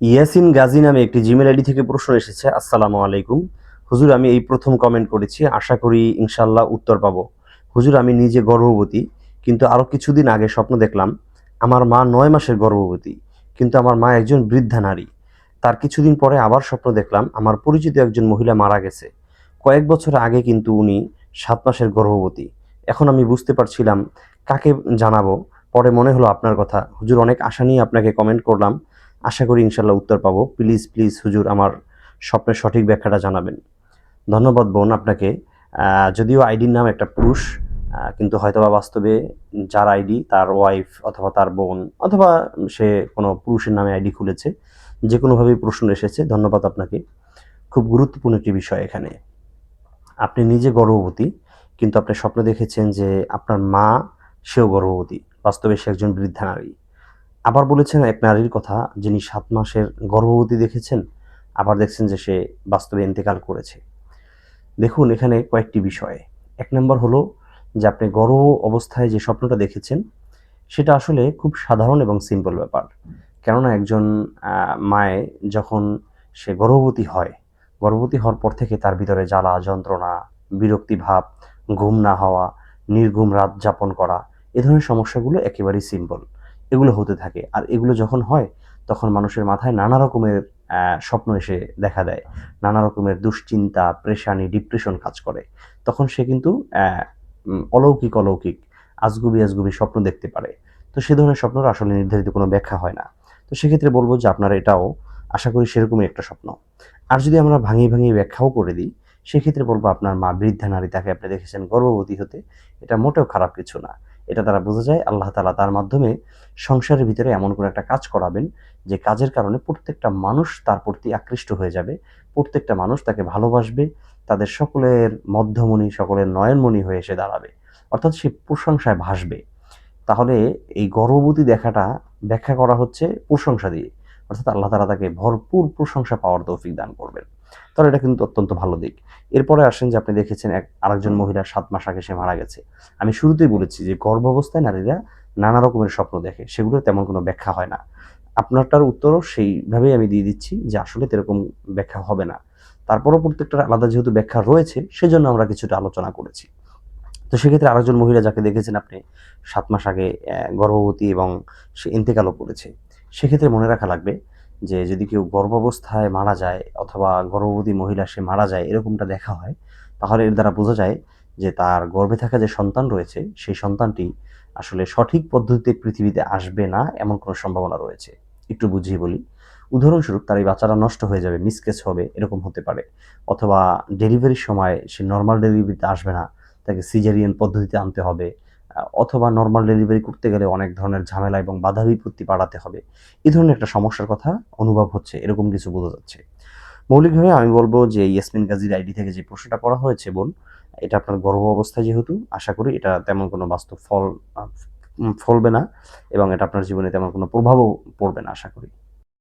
ইয়াসিন গাজী নামে একটি Gmail ID থেকে প্রশ্ন এসেছে। আসসালামু আলাইকুম হুজুর, আমি এই প্রথম কমেন্ট করেছি, আশা করি ইনশাল্লাহ উত্তর পাবো। হুজুর, আমি নিজে গর্ভবতী, কিন্তু আরো কিছুদিন আগে স্বপ্ন দেখলাম আমার মা 9 মাসের গর্ভবতী, কিন্তু আমার মা একজন বৃদ্ধা নারী। তার কিছুদিন পরে আবার স্বপ্ন দেখলাম আমার পরিচিত একজন মহিলা মারা গেছে কয়েক বছর আগে, কিন্তু উনি 7 মাসের গর্ভবতী। এখন আমি বুঝতে পারছিলাম কাকে জানাবো। পরে মনে হলো আপনার কথা। হুজুর, অনেক আশা নিয়ে আপনাকে কমেন্ট করলাম, আশা করি ইনশাল্লাহ উত্তর পাবো। প্লিজ প্লিজ হুজুর, আমার স্বপ্নের সঠিক ব্যাখ্যাটা জানাবেন। ধন্যবাদ বোন আপনাকে। যদিও আইডির নাম একটা পুরুষ, কিন্তু হয়তোবা বাস্তবে যার আইডি তার ওয়াইফ অথবা তার বোন, অথবা সে কোনো পুরুষের নামে আইডি খুলেছে। যে কোনোভাবেই প্রশ্ন এসেছে, ধন্যবাদ আপনাকে। খুব গুরুত্বপূর্ণ একটি বিষয় এখানে। আপনি নিজে গর্ভবতী, কিন্তু আপনি স্বপ্নে দেখেছেন যে আপনার মা সেও গর্ভবতী। বাস্তবে সে একজন বৃদ্ধা নারী। আবার বলেছেন এক নারীর কথা যিনি 7 মাসের গর্ভবতী দেখেছেন, আবার দেখছেন যে সে বাস্তবে ইন্তেকাল করেছে। দেখুন, এখানে কয়েকটি বিষয়। এক নম্বর হলো যে আপনি গর্ভ অবস্থায় যে স্বপ্নটা দেখেছেন সেটা আসলে খুব সাধারণ এবং সিম্পল ব্যাপার। কেননা একজন মায়ে যখন সে গর্ভবতী হওয়ার পর থেকে তার ভিতরে জ্বালা যন্ত্রণা, বিরক্তি ভাব, ঘুম না হওয়া, নির্ঘুম রাত যাপন করা, এ ধরনের সমস্যাগুলো একেবারেই সিম্পল। এগুলো হতে থাকে, আর এগুলো যখন হয় তখন মানুষের মাথায় নানা রকমের স্বপ্ন এসে দেখা দেয়। নানা রকমের দুশ্চিন্তা, পেরেশানি, ডিপ্রেশন কাজ করে। তখন সে কিন্তু অলৌকিক আজগুবি আজগুবি স্বপ্ন দেখতে পারে। তো সে ধরনের স্বপ্নের আসলে নির্ধারিত কোনো ব্যাখ্যা হয় না। তো সেক্ষেত্রে বলব যে আপনার এটাও আশা করি সেরকমই একটা স্বপ্ন। আর যদি আমরা ভাঙিয়ে ব্যাখ্যাও করে দিই, সেক্ষেত্রে বলব আপনার মা বৃদ্ধা নারী, তাকে আপনি দেখেছেন গর্ভবতী হতে। এটা মোটেও খারাপ কিছু না। এটা দ্বারা বোঝা যায় আল্লাহ তাআলা তার মাধ্যমে সংসারের ভিতরে এমন কোনো একটা কাজ করাবেন, যে কাজের কারণে প্রত্যেকটা মানুষ তার প্রতি আকৃষ্ট হয়ে যাবে। প্রত্যেকটা মানুষ তাকে ভালোবাসবে। তাদের সকলের মধ্যমণি, সকলের নয়নমণি হয়ে এসে দাঁড়াবে। অর্থাৎ সে প্রশংসায় ভাসবে। তাহলে এই গর্ভবতী দেখাটা ব্যাখ্যা করা হচ্ছে প্রশংসা দিয়ে। অর্থাৎ আল্লাহ তাআলা তাকে ভরপুর প্রশংসা পাওয়ার তৌফিক দান করবেন। তাহলে এটা কিন্তু অত্যন্ত ভালো দিক। এরপরে আসেন যে আপনি দেখেছেন আরেকজন মহিলা 7 মাস আগে সে মারা গেছে। আমি শুরুতেই বলেছি যে গর্ভাবস্থায় নারীরা নানা রকমের স্বপ্ন দেখে। সেগুলোর তেমন কোনো ব্যাখ্যা হয় না। আপনারটার উত্তরও সেইভাবেই আমি দিয়ে দিচ্ছি যে আসলে এরকম ব্যাখ্যা হবে না। তারপরও প্রত্যেকটার আলাদা যেহেতু ব্যাখ্যা রয়েছে, সেজন্য আমরা কিছুটা আলোচনা করেছি। তো সেক্ষেত্রে আরেকজন মহিলা যাকে দেখেছেন আপনি 7 মাস আগে গর্ভবতী, এবং সে ইন্তেকালও করেছে। সেক্ষেত্রে মনে রাখা লাগবে যে যদি কেউ গর্ভাবস্থায় মারা যায় অথবা গর্ভবতী মহিলা সে মারা যায়, এরকমটা দেখা হয়, তাহলে এর দ্বারা বোঝা যায় যে তার গর্ভে থাকা যে সন্তান রয়েছে সেই সন্তানটি আসলে সঠিক পদ্ধতিতে পৃথিবীতে আসবে না, এমন কোনো সম্ভাবনা রয়েছে। একটু বুঝিয়ে বলি। উদাহরণস্বরূপ, তার এই বাচ্চাটা নষ্ট হয়ে যাবে, মিসক্যাচ হবে, এরকম হতে পারে। অথবা ডেলিভারির সময় সে নরমাল ডেলিভারিতে আসবে না, তাকে সিজারিয়ান পদ্ধতিতে আনতে হবে। অথবা নরমাল ডেলিভারি করতে গেলে অনেক ধরনের ঝামেলা এবং বাধা বিপত্তি বাড়াতে হবে। এই ধরনের একটা সমস্যার কথা অনুভব হচ্ছে, এরকম কিছু বোঝা যাচ্ছে। মৌলিকভাবে আমি বলব যে ইয়াসমিন গাজীর আইডি থেকে যে প্রশ্নটা করা হয়েছে বোন, এটা আপনার গর্ভ অবস্থায় যেহেতু, আশা করি এটা তেমন কোনো বাস্তব ফল ফলবে না, এবং এটা আপনার জীবনে তেমন কোনো প্রভাবও পড়বে না আশা করি।